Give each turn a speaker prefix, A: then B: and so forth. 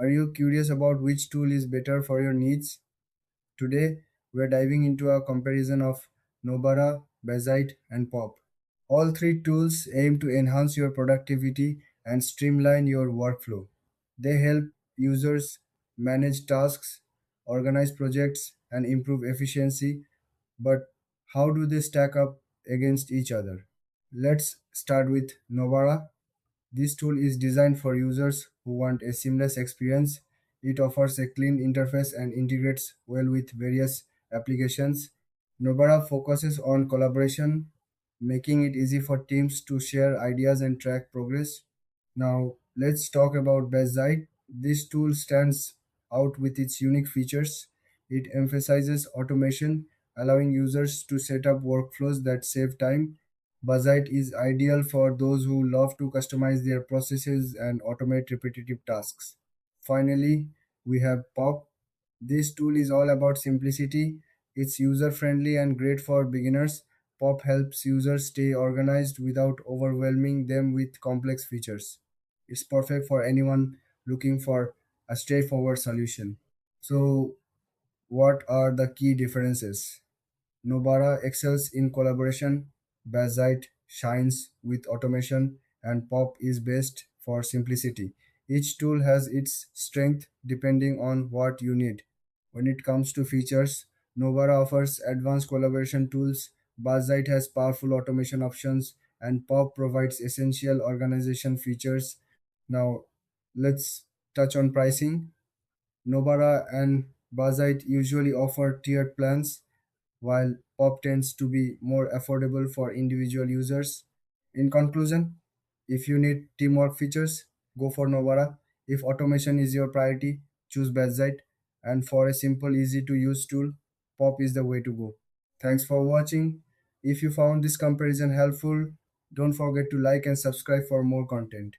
A: Are you curious about which tool is better for your needs? Today, we're diving into a comparison of Nobara, Bazzite, and Pop. All three tools aim to enhance your productivity and streamline your workflow. They help users manage tasks, organize projects, and improve efficiency. But how do they stack up against each other? Let's start with Nobara. This tool is designed for users who want a seamless experience. It offers a clean interface and integrates well with various applications. Nobara focuses on collaboration, making it easy for teams to share ideas and track progress. Now, let's talk about Bazzite. This tool stands out with its unique features. It emphasizes automation, allowing users to set up workflows that save time. Bazzite is ideal for those who love to customize their processes and automate repetitive tasks. Finally, we have Pop. This tool is all about simplicity. It's user friendly and great for beginners. Pop helps users stay organized without overwhelming them with complex features. It's perfect for anyone looking for a straightforward solution. So, what are the key differences? Nobara excels in collaboration, Bazzite shines with automation, and Pop is best for simplicity. Each tool has its strength depending on what you need. When it comes to features, Nobara offers advanced collaboration tools, Bazzite has powerful automation options, and Pop provides essential organization features. Now, let's touch on pricing. Nobara and Bazzite usually offer tiered plans while pop tends to be more affordable for individual users. In conclusion, if you need teamwork features, go for Novara. If automation is your priority, choose Bazzite. And for a simple, easy to use tool, Pop is the way to go. Thanks for watching. If you found this comparison helpful, don't forget to like and subscribe for more content.